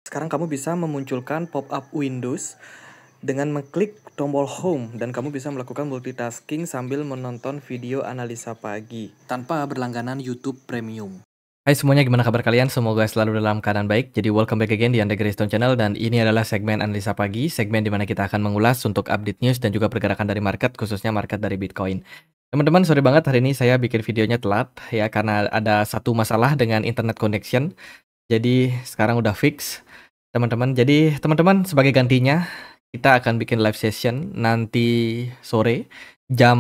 Sekarang kamu bisa memunculkan pop-up Windows dengan mengklik tombol Home dan kamu bisa melakukan multitasking sambil menonton video analisa pagi tanpa berlangganan YouTube Premium. Hai semuanya, gimana kabar kalian? Semoga selalu dalam keadaan baik. Jadi welcome back again di Anda Greystone Channel dan ini adalah segmen analisa pagi, segmen di mana kita akan mengulas untuk update news dan juga pergerakan dari market, khususnya market dari Bitcoin. Teman-teman, sorry banget hari ini saya bikin videonya telat ya karena ada satu masalah dengan internet connection. Jadi sekarang udah fix, teman-teman. Jadi teman-teman sebagai gantinya kita akan bikin live session nanti sore jam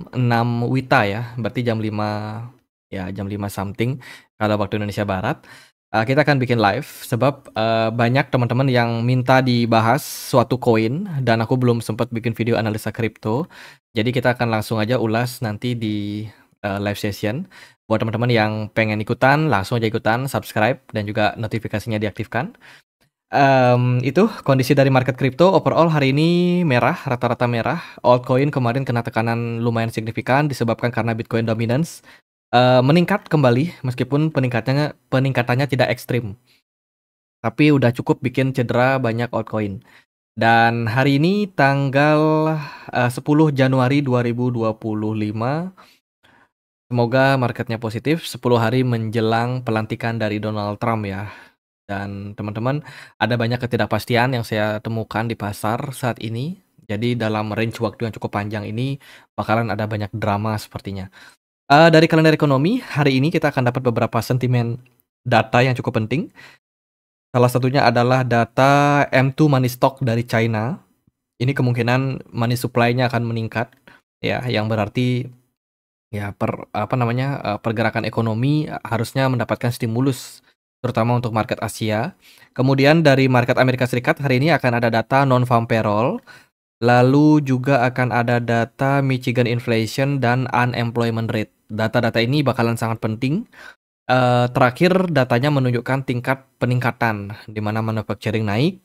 6 WITA ya, berarti jam 5 ya, jam 5 something kalau waktu Indonesia Barat. Kita akan bikin live sebab banyak teman-teman yang minta dibahas suatu koin dan aku belum sempat bikin video analisa kripto. Jadi kita akan langsung aja ulas nanti di live session. Buat teman-teman yang pengen ikutan, langsung aja ikutan, subscribe dan juga notifikasinya diaktifkan. Itu kondisi dari market kripto overall hari ini merah, rata-rata merah. Altcoin kemarin kena tekanan lumayan signifikan disebabkan karena Bitcoin dominance meningkat kembali meskipun peningkatannya tidak ekstrim. Tapi udah cukup bikin cedera banyak altcoin. Dan hari ini tanggal 10 Januari 2025, semoga marketnya positif 10 hari menjelang pelantikan dari Donald Trump ya. Dan teman-teman, ada banyak ketidakpastian yang saya temukan di pasar saat ini. Jadi dalam range waktu yang cukup panjang ini bakalan ada banyak drama sepertinya. Dari kalender ekonomi, hari ini kita akan dapat beberapa sentimen data yang cukup penting. Salah satunya adalah data M2 money stock dari China. Ini kemungkinan money supply-nya akan meningkat ya, yang berarti ya pergerakan ekonomi harusnya mendapatkan stimulus terutama untuk market Asia. Kemudian dari market Amerika Serikat hari ini akan ada data non-farm payroll, lalu juga akan ada data Michigan inflation dan unemployment rate. Data-data ini bakalan sangat penting. Terakhir datanya menunjukkan tingkat peningkatan di mana manufacturing naik,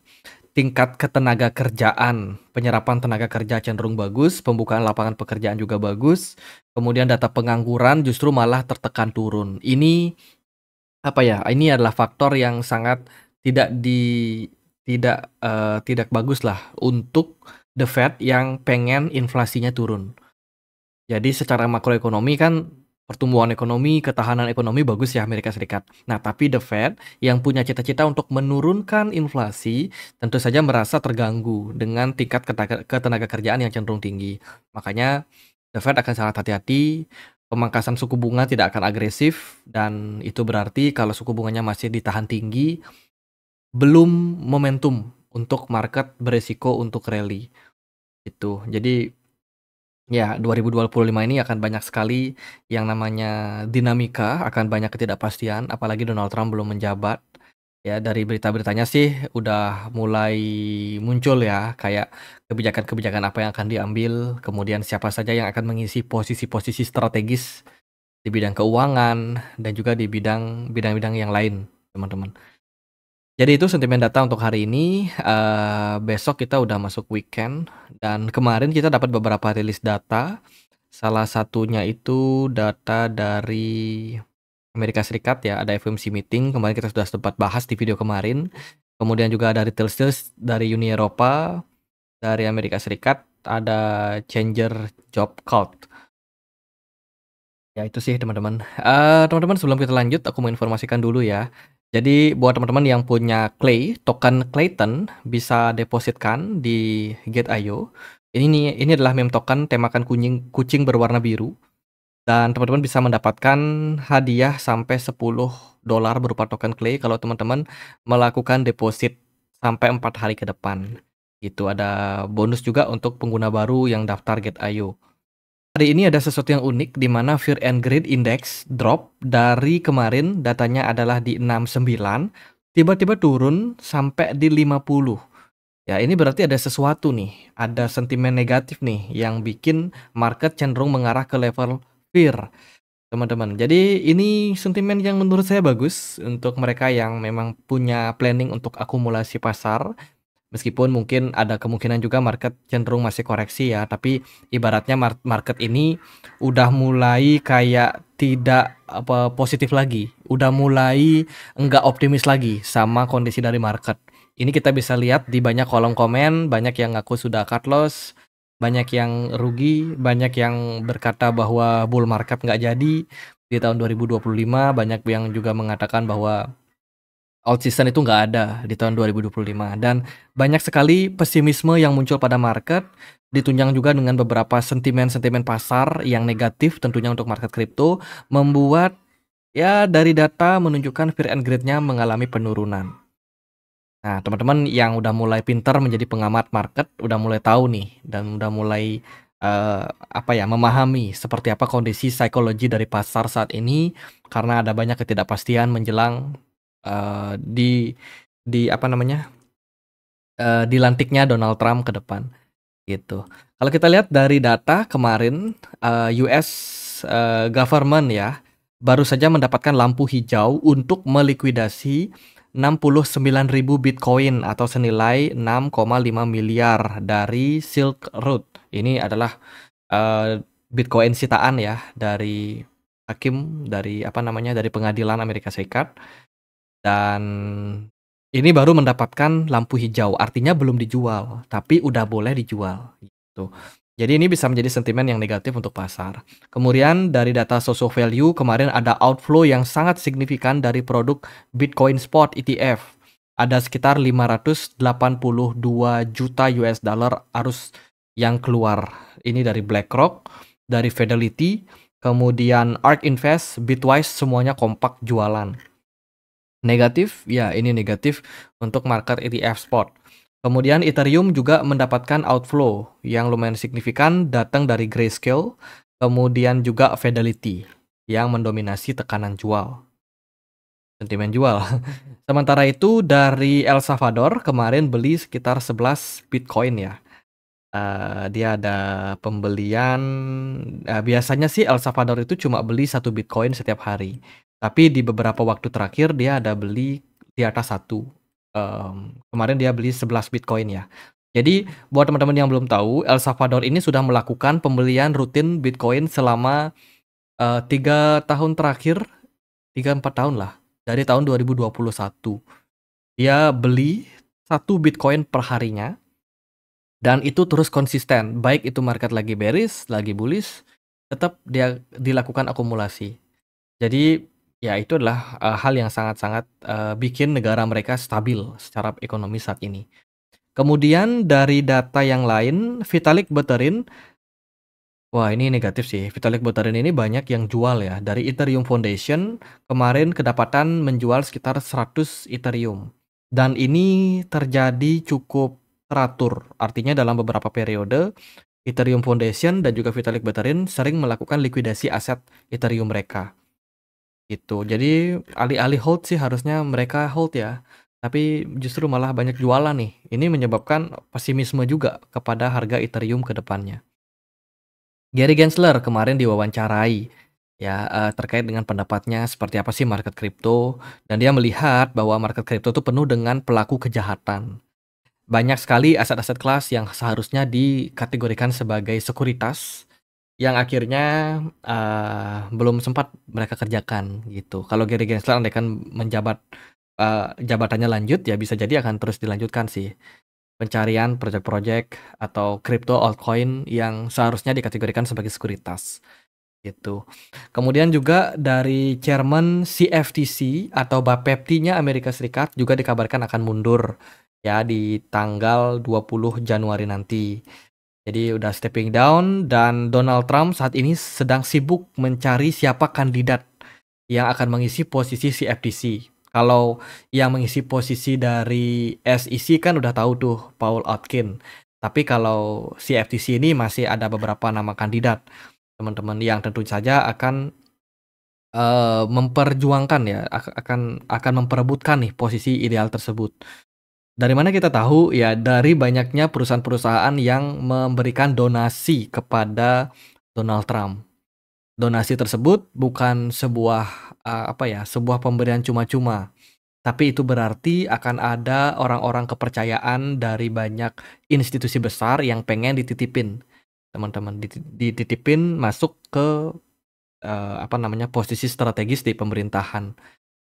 tingkat ketenaga kerjaan, penyerapan tenaga kerja cenderung bagus, pembukaan lapangan pekerjaan juga bagus. Kemudian data pengangguran justru malah tertekan turun. Ini ini adalah faktor yang sangat tidak bagus lah untuk The Fed yang pengen inflasinya turun. Jadi secara makroekonomi kan pertumbuhan ekonomi, ketahanan ekonomi bagus ya Amerika Serikat. Nah, tapi The Fed yang punya cita-cita untuk menurunkan inflasi tentu saja merasa terganggu dengan tingkat ketenaga kerjaan yang cenderung tinggi. Makanya The Fed akan sangat hati-hati. Pemangkasan suku bunga tidak akan agresif dan itu berarti kalau suku bunganya masih ditahan tinggi, belum momentum untuk market beresiko untuk rally. Itu. Jadi ya 2025 ini akan banyak sekali yang namanya dinamika, akan banyak ketidakpastian apalagi Donald Trump belum menjabat. Ya, dari berita-beritanya sih udah mulai muncul ya, kayak kebijakan-kebijakan apa yang akan diambil, kemudian siapa saja yang akan mengisi posisi-posisi strategis di bidang keuangan dan juga di bidang-bidang yang lain, teman-teman. Jadi itu sentimen data untuk hari ini. Besok kita udah masuk weekend dan kemarin kita dapat beberapa rilis data. Salah satunya itu data dari Amerika Serikat ya, ada FOMC meeting, kemarin kita sudah sempat bahas di video kemarin. Kemudian juga ada retail sales dari Uni Eropa, dari Amerika Serikat, ada changer job count. Ya itu sih teman-teman. Teman-teman sebelum kita lanjut, aku mau informasikan dulu ya. Jadi buat teman-teman yang punya Clay, token Clayton bisa depositkan di Gate.io. Ini adalah meme token temakan kucing berwarna biru. Dan teman-teman bisa mendapatkan hadiah sampai $10 berupa token Clay kalau teman-teman melakukan deposit sampai 4 hari ke depan. Itu ada bonus juga untuk pengguna baru yang daftar Gate.io. Hari ini ada sesuatu yang unik di mana Fear and Greed Index drop dari kemarin, datanya adalah di 69, tiba-tiba turun sampai di 50. Ya, ini berarti ada sesuatu nih, ada sentimen negatif nih yang bikin market cenderung mengarah ke level fear, teman-teman. Jadi ini sentimen yang menurut saya bagus untuk mereka yang memang punya planning untuk akumulasi pasar. Meskipun mungkin ada kemungkinan juga market cenderung masih koreksi ya, tapi ibaratnya market ini udah mulai kayak tidak positif lagi, udah mulai enggak optimis lagi sama kondisi dari market. Ini kita bisa lihat di banyak kolom komen, banyak yang ngaku sudah cut loss, banyak yang rugi, banyak yang berkata bahwa bull market nggak jadi di tahun 2025, banyak yang juga mengatakan bahwa out season itu nggak ada di tahun 2025, dan banyak sekali pesimisme yang muncul pada market, ditunjang juga dengan beberapa sentimen-sentimen pasar yang negatif tentunya untuk market kripto, membuat ya dari data menunjukkan fear and greed-nya mengalami penurunan. Nah, teman-teman yang udah mulai pintar menjadi pengamat market, udah mulai tahu nih dan udah mulai memahami seperti apa kondisi psikologi dari pasar saat ini, karena ada banyak ketidakpastian menjelang dilantiknya Donald Trump ke depan gitu. Kalau kita lihat dari data kemarin, US government ya baru saja mendapatkan lampu hijau untuk melikuidasi 69.000 Bitcoin atau senilai 6,5 miliar dari Silk Road. Ini adalah Bitcoin sitaan ya dari hakim dari dari pengadilan Amerika Serikat, dan ini baru mendapatkan lampu hijau, artinya belum dijual, tapi udah boleh dijual gitu. Jadi ini bisa menjadi sentimen yang negatif untuk pasar. Kemudian dari data social value kemarin ada outflow yang sangat signifikan dari produk Bitcoin Spot ETF. Ada sekitar 582 juta US dollar arus yang keluar. Ini dari BlackRock, dari Fidelity, kemudian ARK Invest, Bitwise, semuanya kompak jualan. Negatif, ya ini negatif untuk market ETF spot. Kemudian Ethereum juga mendapatkan outflow yang lumayan signifikan datang dari Grayscale, kemudian juga Fidelity yang mendominasi tekanan jual. Sentimen jual. Sementara itu dari El Salvador kemarin beli sekitar 11 Bitcoin ya. Dia ada pembelian, biasanya sih El Salvador itu cuma beli 1 Bitcoin setiap hari. Tapi di beberapa waktu terakhir dia ada beli di atas 1. Kemarin dia beli 11 Bitcoin ya. Jadi buat teman-teman yang belum tahu, El Salvador ini sudah melakukan pembelian rutin Bitcoin selama 3 tahun terakhir, 3-4 tahun lah. Dari tahun 2021. Dia beli 1 Bitcoin per harinya. Dan itu terus konsisten, baik itu market lagi bearish, lagi bullish, tetap dia dilakukan akumulasi. Jadi ya itu adalah hal yang sangat-sangat bikin negara mereka stabil secara ekonomi saat ini. Kemudian dari data yang lain, Vitalik Buterin, wah ini negatif sih. Vitalik Buterin ini banyak yang jual ya. Dari Ethereum Foundation kemarin kedapatan menjual sekitar 100 Ethereum. Dan ini terjadi cukup teratur. Artinya dalam beberapa periode Ethereum Foundation dan juga Vitalik Buterin sering melakukan likuidasi aset Ethereum mereka. Gitu. Jadi alih-alih hold sih harusnya mereka hold ya. Tapi justru malah banyak jualan nih. Ini menyebabkan pesimisme juga kepada harga Ethereum ke depannya. Gary Gensler kemarin diwawancarai ya terkait dengan pendapatnya seperti apa sih market kripto, dan dia melihat bahwa market kripto itu penuh dengan pelaku kejahatan. Banyak sekali aset-aset kelas yang seharusnya dikategorikan sebagai sekuritas yang akhirnya belum sempat mereka kerjakan gitu. Kalau Gary Gensler andaikan menjabat jabatannya lanjut ya bisa jadi akan terus dilanjutkan sih pencarian project-project atau crypto altcoin yang seharusnya dikategorikan sebagai sekuritas gitu. Kemudian juga dari chairman CFTC atau Bapepti-nya Amerika Serikat juga dikabarkan akan mundur ya di tanggal 20 Januari nanti. Jadi udah stepping down, dan Donald Trump saat ini sedang sibuk mencari siapa kandidat yang akan mengisi posisi CFTC. Kalau yang mengisi posisi dari SEC kan udah tahu tuh Paul Atkins. Tapi kalau CFTC ini masih ada beberapa nama kandidat teman-teman yang tentu saja akan memperjuangkan ya, akan memperebutkan nih posisi ideal tersebut. Dari mana kita tahu? Ya dari banyaknya perusahaan-perusahaan yang memberikan donasi kepada Donald Trump. Donasi tersebut bukan sebuah sebuah pemberian cuma-cuma, tapi itu berarti akan ada orang-orang kepercayaan dari banyak institusi besar yang pengen dititipin, teman-teman, dititipin masuk ke apa namanya, posisi strategis di pemerintahan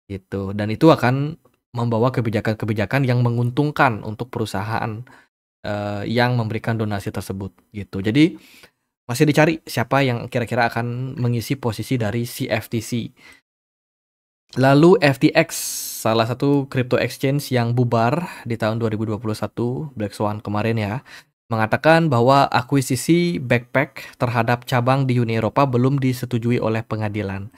gitu. Dan itu akan membawa kebijakan-kebijakan yang menguntungkan untuk perusahaan yang memberikan donasi tersebut gitu. Jadi masih dicari siapa yang kira-kira akan mengisi posisi dari CFTC. Lalu FTX, salah satu crypto exchange yang bubar di tahun 2021, Black Swan kemarin ya, mengatakan bahwa akuisisi Backpack terhadap cabang di Uni Eropa belum disetujui oleh pengadilan.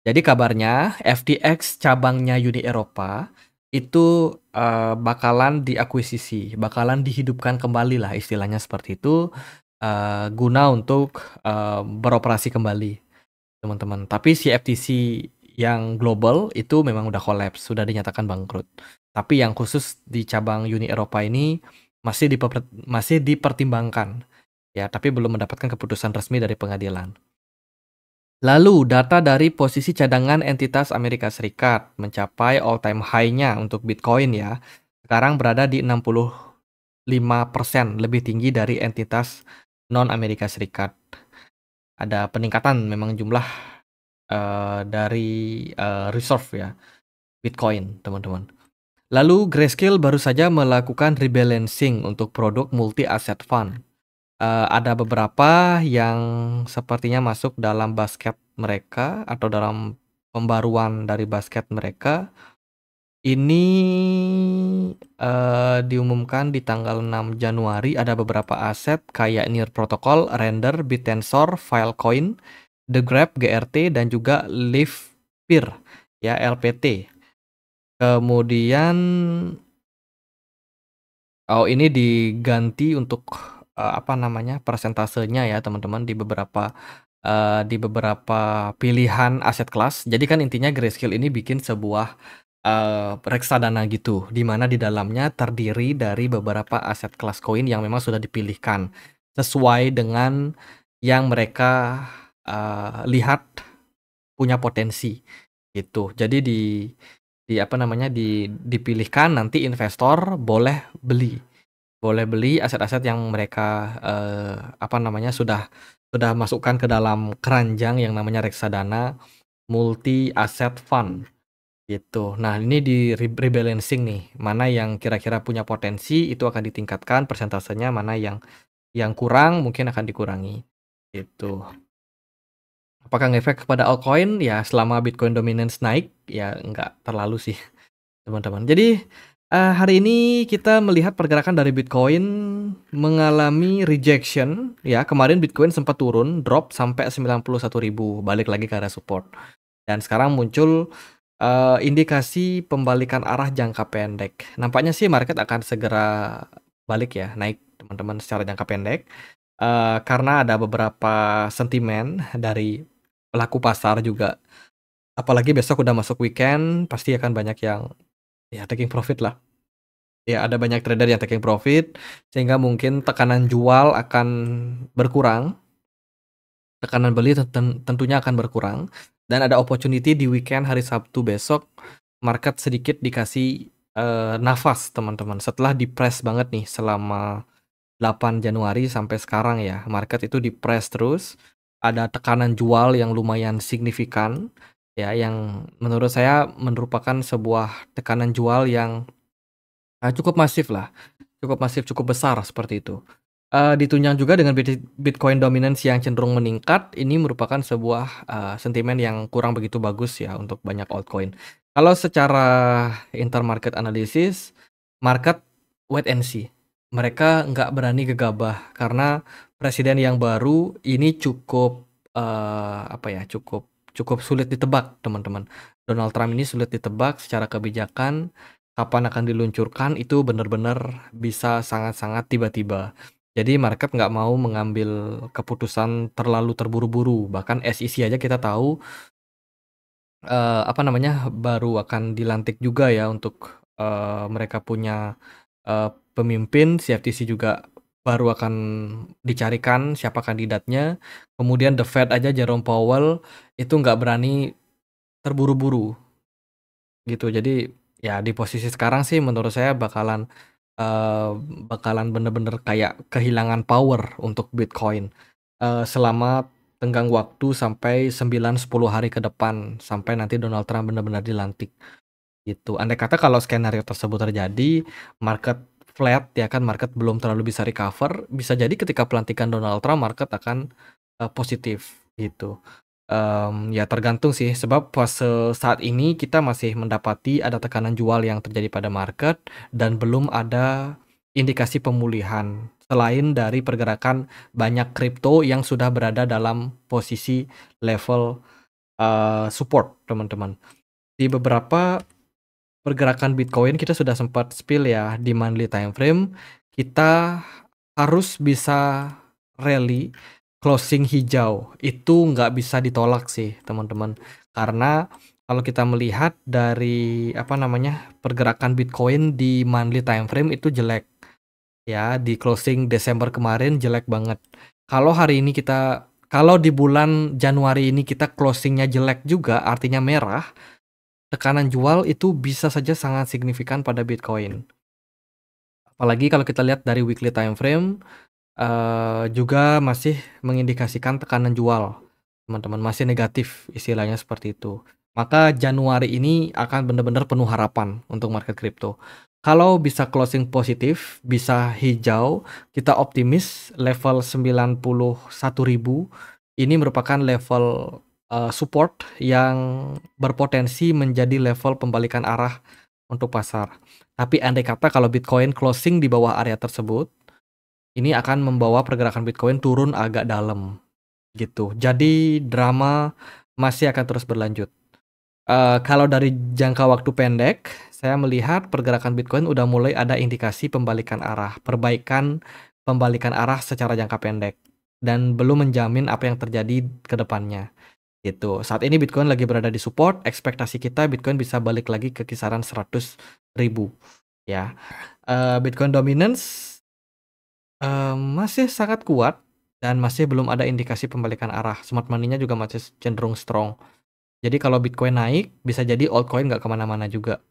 Jadi kabarnya FTX cabangnya Uni Eropa itu bakalan diakuisisi, bakalan dihidupkan kembali lah istilahnya seperti itu, guna untuk beroperasi kembali, teman-teman. Tapi si FTC yang global itu memang udah collapse, sudah dinyatakan bangkrut. Tapi yang khusus di cabang Uni Eropa ini masih dipertimbangkan ya, tapi belum mendapatkan keputusan resmi dari pengadilan. Lalu data dari posisi cadangan entitas Amerika Serikat mencapai all time high-nya untuk Bitcoin ya. Sekarang berada di 65%, lebih tinggi dari entitas non Amerika Serikat. Ada peningkatan memang jumlah dari reserve ya Bitcoin, teman-teman. Lalu Grayscale baru saja melakukan rebalancing untuk produk multi asset fund. Ada beberapa yang sepertinya masuk dalam basket mereka atau dalam pembaruan dari basket mereka. Ini diumumkan di tanggal 6 Januari. Ada beberapa aset kayak Near Protocol, Render, Bitensor, Filecoin, The Grab, GRT, dan juga Livpeer ya, LPT. Kemudian ini diganti untuk apa namanya, persentasenya ya teman-teman di beberapa pilihan aset kelas. Jadi kan intinya Grayscale ini bikin sebuah reksadana gitu, di mana di dalamnya terdiri dari beberapa aset kelas koin yang memang sudah dipilihkan sesuai dengan yang mereka lihat punya potensi gitu. Jadi di apa namanya, dipilihkan, nanti investor boleh beli aset-aset yang mereka apa namanya, sudah masukkan ke dalam keranjang yang namanya reksadana multi asset fund gitu. Nah, ini di rebalancing nih, mana yang kira-kira punya potensi itu akan ditingkatkan persentasenya, mana yang kurang mungkin akan dikurangi gitu. Apakah ngefek kepada altcoin? Ya selama Bitcoin dominance naik ya nggak terlalu sih, teman-teman. Jadi hari ini kita melihat pergerakan dari Bitcoin mengalami rejection ya. Kemarin Bitcoin sempat turun, drop sampai 91.000, balik lagi ke area support. Dan sekarang muncul indikasi pembalikan arah jangka pendek. Nampaknya sih market akan segera balik ya, naik teman-teman secara jangka pendek. Karena ada beberapa sentimen dari pelaku pasar juga. Apalagi besok udah masuk weekend, pasti akan banyak yang ya taking profit lah. Ya ada banyak trader yang taking profit, sehingga mungkin tekanan jual akan berkurang. Tekanan beli tentunya akan berkurang. Dan ada opportunity di weekend hari Sabtu besok, market sedikit dikasih nafas teman-teman. Setelah di-press banget nih selama 8 Januari sampai sekarang ya, market itu di-press terus. Ada tekanan jual yang lumayan signifikan ya, yang menurut saya merupakan sebuah tekanan jual yang cukup masif lah, cukup besar seperti itu. Ditunjang juga dengan Bitcoin dominance yang cenderung meningkat, ini merupakan sebuah sentimen yang kurang begitu bagus ya untuk banyak altcoin. Kalau secara intermarket analysis, market wait and see. Mereka nggak berani gegabah karena presiden yang baru ini cukup apa ya, cukup sulit ditebak, teman-teman. Donald Trump ini sulit ditebak secara kebijakan, kapan akan diluncurkan itu benar-benar bisa sangat-sangat tiba-tiba. Jadi market nggak mau mengambil keputusan terlalu terburu-buru. Bahkan SEC aja kita tahu apa namanya, baru akan dilantik juga ya untuk mereka punya pemimpin. CFTC juga baru akan dicarikan siapa kandidatnya. Kemudian The Fed aja, Jerome Powell itu nggak berani terburu-buru gitu. Jadi ya di posisi sekarang sih menurut saya bakalan bener-bener kayak kehilangan power untuk Bitcoin selama tenggang waktu sampai 9-10 hari ke depan sampai nanti Donald Trump benar-benar dilantik. Gitu. Andai kata kalau skenario tersebut terjadi, market flat ya kan, market belum terlalu bisa recover, bisa jadi ketika pelantikan Donald Trump market akan positif gitu. Ya tergantung sih, sebab fase saat ini kita masih mendapati ada tekanan jual yang terjadi pada market dan belum ada indikasi pemulihan selain dari pergerakan banyak kripto yang sudah berada dalam posisi level support, teman-teman. Di beberapa pergerakan Bitcoin kita sudah sempat spill ya di monthly time frame, kita harus bisa rally closing hijau. Itu nggak bisa ditolak sih teman-teman. Karena kalau kita melihat dari pergerakan Bitcoin di monthly time frame itu jelek. Ya, di closing Desember kemarin jelek banget. Kalau di bulan Januari ini kita closingnya jelek juga, artinya merah, tekanan jual itu bisa saja sangat signifikan pada Bitcoin. Apalagi kalau kita lihat dari weekly time frame, juga masih mengindikasikan tekanan jual, teman-teman, masih negatif istilahnya seperti itu. Maka Januari ini akan benar-benar penuh harapan untuk market crypto. Kalau bisa closing positif, bisa hijau, kita optimis level 91.000 ini merupakan level support yang berpotensi menjadi level pembalikan arah untuk pasar. Tapi andai kata kalau Bitcoin closing di bawah area tersebut, ini akan membawa pergerakan Bitcoin turun agak dalam gitu. Jadi drama masih akan terus berlanjut. Kalau dari jangka waktu pendek, saya melihat pergerakan Bitcoin udah mulai ada indikasi pembalikan arah, perbaikan pembalikan arah secara jangka pendek, dan belum menjamin apa yang terjadi ke depannya. Gitu. Saat ini Bitcoin lagi berada di support, ekspektasi kita Bitcoin bisa balik lagi ke kisaran 100.000 ya. Bitcoin dominance masih sangat kuat dan masih belum ada indikasi pembalikan arah. Smart money-nya juga masih cenderung strong. Jadi kalau Bitcoin naik, bisa jadi altcoin nggak kemana-mana juga.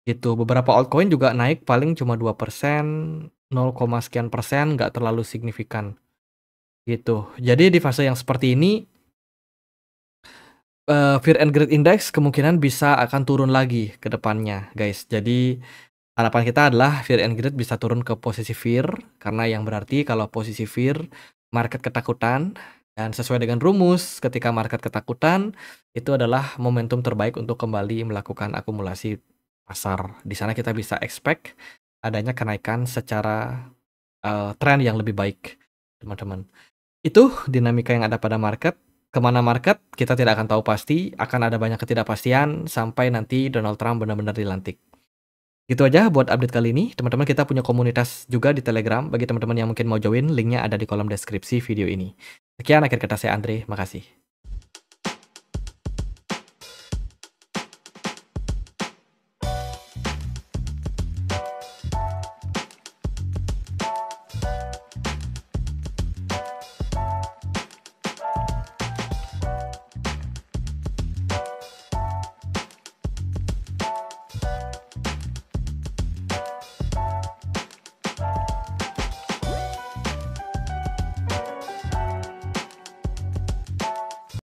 Gitu. Beberapa altcoin juga naik paling cuma 2%, 0, sekian persen, nggak terlalu signifikan. Gitu. Jadi di fase yang seperti ini, Fear and Greed Index kemungkinan bisa akan turun lagi ke depannya, guys. Jadi harapan kita adalah Fear and Greed bisa turun ke posisi Fear, karena yang berarti kalau posisi Fear, market ketakutan, dan sesuai dengan rumus, ketika market ketakutan, itu adalah momentum terbaik untuk kembali melakukan akumulasi pasar. Di sana kita bisa expect adanya kenaikan secara tren yang lebih baik, teman-teman. Itu dinamika yang ada pada market. Kemana market, kita tidak akan tahu pasti, akan ada banyak ketidakpastian sampai nanti Donald Trump benar-benar dilantik. Gitu aja buat update kali ini. Teman-teman, kita punya komunitas juga di Telegram. Bagi teman-teman yang mungkin mau join, linknya ada di kolom deskripsi video ini. Sekian, akhir kata saya Andre, makasih.